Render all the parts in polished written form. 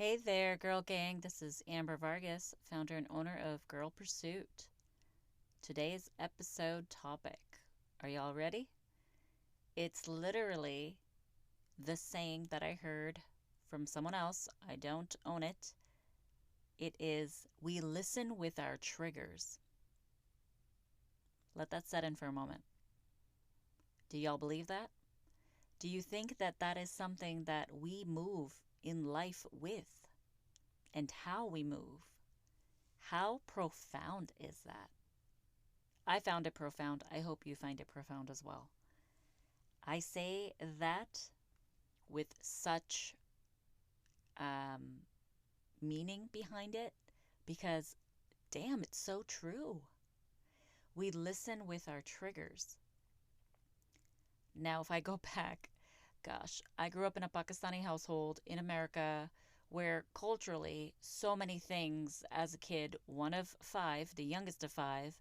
Hey there, girl gang. This is Amber Vargas, founder and owner of Girl Pursuit. Today's episode topic. Are y'all ready? It's literally the saying that I heard from someone else. I don't own it. It is, we listen with our triggers. Let that set in for a moment. Do y'all believe that? Do you think that that is something that we move in life with? And how we move? How profound is that? I found it profound. I hope you find it profound as well. I say that with such um, meaning behind it because, damn, it's so true. We listen with our triggers. Now, if I go back, gosh, I grew up in a Pakistani household in America where culturally, so many things as a kid, one of five, the youngest of five,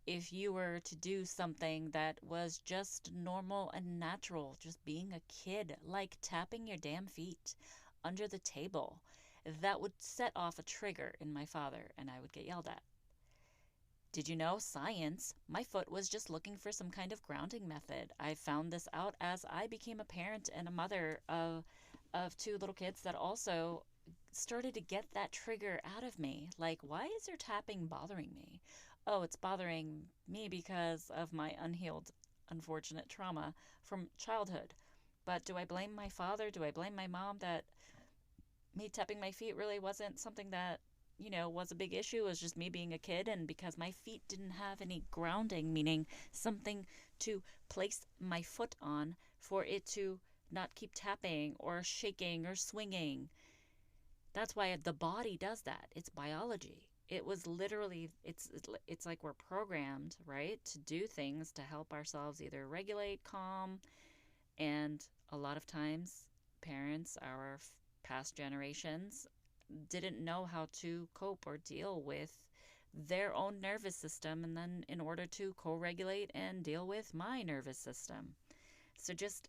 if you were to do something that was just normal and natural, just being a kid, like tapping your damn feet under the table, that would set off a trigger in my father and I would get yelled at. Did you know science? My foot was just looking for some kind of grounding method. I found this out as I became a parent and a mother of two little kids that also started to get that trigger out of me. Like, why is your tapping bothering me? Oh, it's bothering me because of my unhealed, unfortunate trauma from childhood. But do I blame my father? Do I blame my mom that me tapping my feet really wasn't something that was a big issue? It was just me being a kid, and because my feet didn't have any grounding, meaning something to place my foot on for it to not keep tapping or shaking or swinging. That's why the body does that. It's biology. It was literally, it's like we're programmed, right, to do things to help ourselves either regulate, calm, and a lot of times parents, our past generations, didn't know how to cope or deal with their own nervous system, and then in order to co-regulate and deal with my nervous system. So just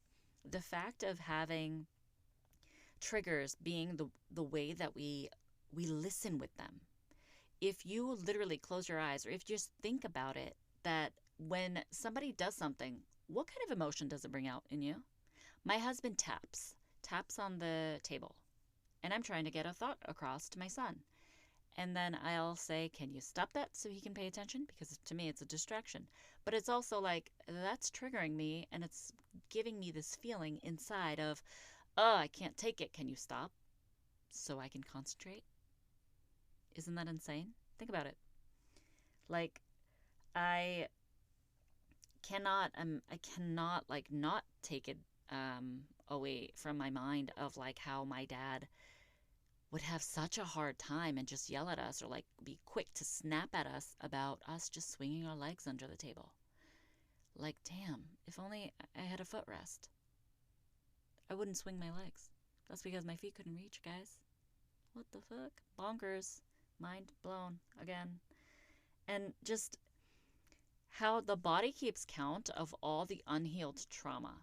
the fact of having triggers being the way that we listen with them. If you literally close your eyes or if you just think about it, that when somebody does something, what kind of emotion does it bring out in you? My husband taps on the table, and I'm trying to get a thought across to my son. And then I'll say, can you stop that so he can pay attention? Because to me, it's a distraction. But it's also like, that's triggering me and it's giving me this feeling inside of, oh, I can't take it. Can you stop so I can concentrate? Isn't that insane? Think about it. Like, I I cannot like not take it away from my mind of like how my dad would have such a hard time and just yell at us or like be quick to snap at us about us just swinging our legs under the table. Like, damn, if only I had a footrest, I wouldn't swing my legs. That's because my feet couldn't reach, guys. What the fuck? Bonkers. Mind blown again. And just how the body keeps count of all the unhealed trauma.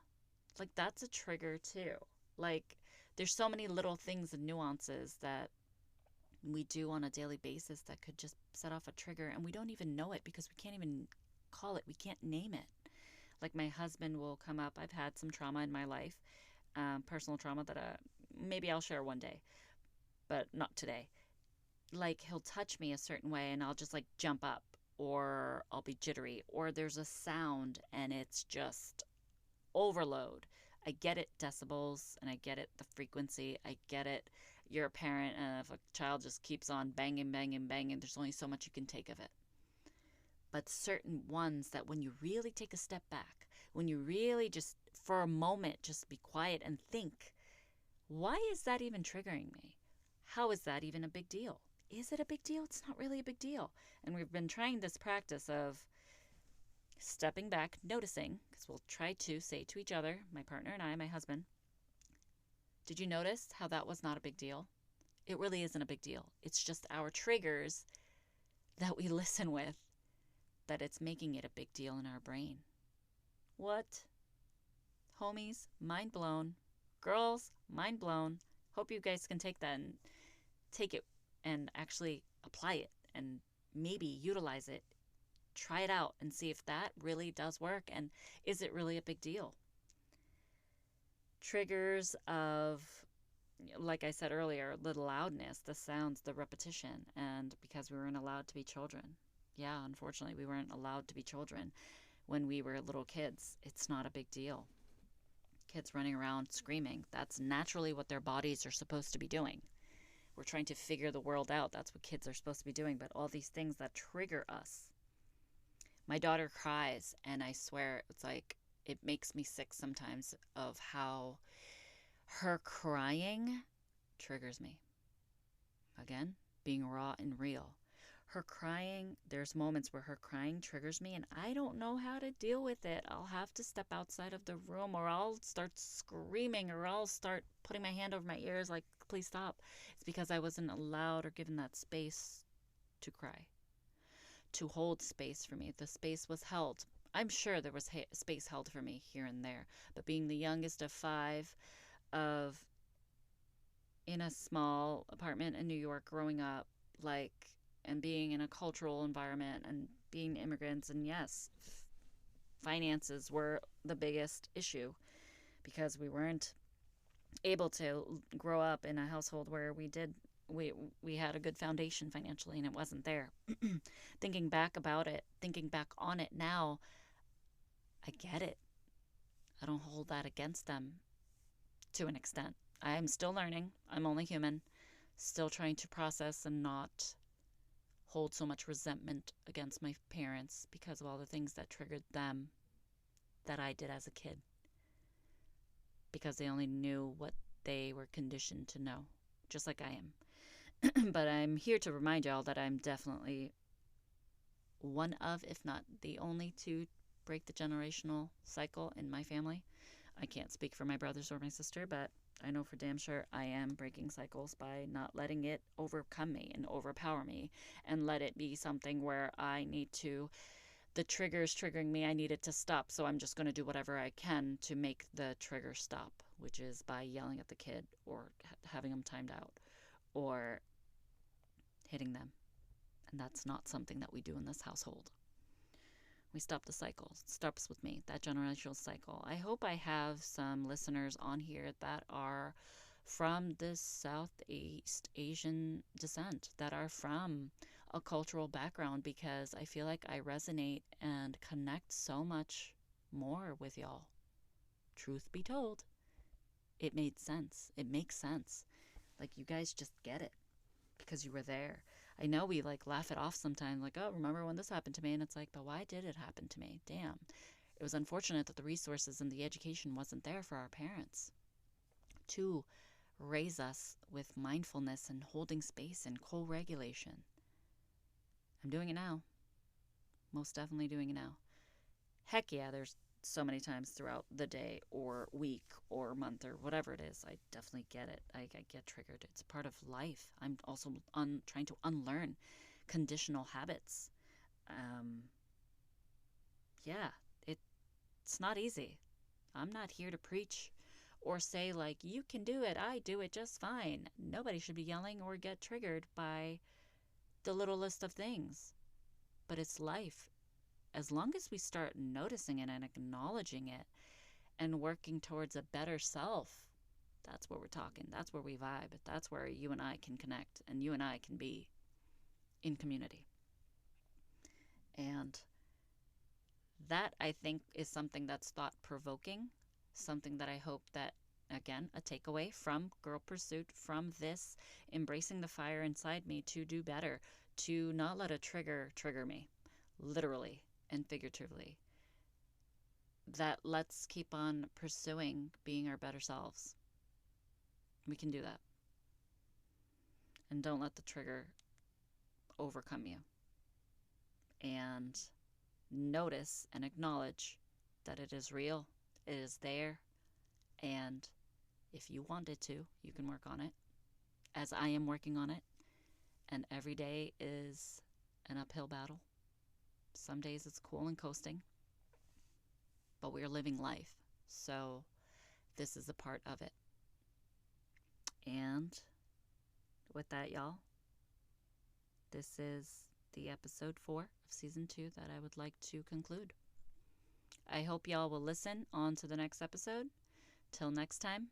Like, that's a trigger too. Like, there's so many little things and nuances that we do on a daily basis that could just set off a trigger, and we don't even know it because we can't even call it, we can't name it. Like, my husband will come up. I've had some trauma in my life, personal trauma that maybe I'll share one day, but not today. Like, he'll touch me a certain way and I'll just like jump up, or I'll be jittery, or there's a sound and it's just overload. I get it, decibels, and I get it, the frequency. I get it. You're a parent, and if a child just keeps on banging, banging, banging, there's only so much you can take of it. But certain ones that when you really take a step back, when you really just for a moment just be quiet and think, why is that even triggering me? How is that even a big deal? Is it a big deal? It's not really a big deal. And we've been trying this practice of stepping back, noticing, because we'll try to say to each other, my partner and I, my husband, did you notice how that was not a big deal? It really isn't a big deal. It's just our triggers that we listen with, that it's making it a big deal in our brain. What? Homies, mind blown. Girls, mind blown. Hope you guys can take that and take it and actually apply it and maybe utilize it. Try it out and see if that really does work, and is it really a big deal. Triggers of, like I said earlier, the loudness, the sounds, the repetition, and because we weren't allowed to be children. Yeah, unfortunately, we weren't allowed to be children when we were little kids. It's not a big deal. Kids running around screaming, that's naturally what their bodies are supposed to be doing. We're trying to figure the world out. That's what kids are supposed to be doing. But all these things that trigger us. My daughter cries, and I swear it's like it makes me sick sometimes of how her crying triggers me. Again, being raw and real. Her crying, there's moments where her crying triggers me, and I don't know how to deal with it. I'll have to step outside of the room, or I'll start screaming, or I'll start putting my hand over my ears like, please stop. It's because I wasn't allowed or given that space to cry, to hold space for me. The space was held. I'm sure there was space held for me here and there, but being the youngest of 5, of in a small apartment in New York growing up, like, and being in a cultural environment and being immigrants, and yes, finances were the biggest issue because we weren't able to grow up in a household where we had a good foundation financially, and it wasn't there. Thinking back about it, thinking back on it now, I get it. I don't hold that against them to an extent. I'm still learning. I'm only human. Still trying to process and not hold so much resentment against my parents because of all the things that triggered them that I did as a kid. Because they only knew what they were conditioned to know, just like I am. But I'm here to remind y'all that I'm definitely one of, if not the only, to break the generational cycle in my family. I can't speak for my brothers or my sister, but I know for damn sure I am breaking cycles by not letting it overcome me and overpower me, and let it be something where I need to, the trigger's triggering me, I need it to stop, so I'm just going to do whatever I can to make the trigger stop, which is by yelling at the kid or having them timed out or hitting them. And that's not something that we do in this household. We stop the cycle. It stops with me, that generational cycle. I hope I have some listeners on here that are from this Southeast Asian descent, that are from a cultural background, because I feel like I resonate and connect so much more with y'all. Truth be told, it made sense. It makes sense. Like, you guys just get it because you were there. I know we like laugh it off sometimes, like, oh, remember when this happened to me? And it's like, but why did it happen to me? Damn. It was unfortunate that the resources and the education wasn't there for our parents to raise us with mindfulness and holding space and co-regulation. I'm doing it now. Most definitely doing it now. Heck yeah, there's so many times throughout the day or week or month or whatever it is. I definitely get it. I get triggered. It's a part of life. I'm also trying to unlearn conditional habits. Yeah, it's not easy. I'm not here to preach or say, like, you can do it. I do it just fine. Nobody should be yelling or get triggered by the littlest of things. But it's life. As long as we start noticing it and acknowledging it and working towards a better self, that's where we're talking. That's where we vibe. That's where you and I can connect and you and I can be in community. And that, I think, is something that's thought-provoking, something that I hope that, again, a takeaway from Girl Pursuit, from this, embracing the fire inside me to do better, to not let a trigger me, literally and figuratively. That let's keep on pursuing being our better selves. We can do that. And don't let the trigger overcome you. And notice and acknowledge that it is real, it is there, and if you wanted to, you can work on it, as I am working on it. And every day is an uphill battle. Some days it's cool and coasting, but we are living life, so this is a part of it. And with that, y'all, this is the episode 4 of season 2 that I would like to conclude. I hope y'all will listen on to the next episode. Till next time,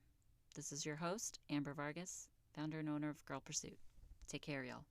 this is your host, Amber Vargas, founder and owner of Girl Pursuit. Take care, y'all.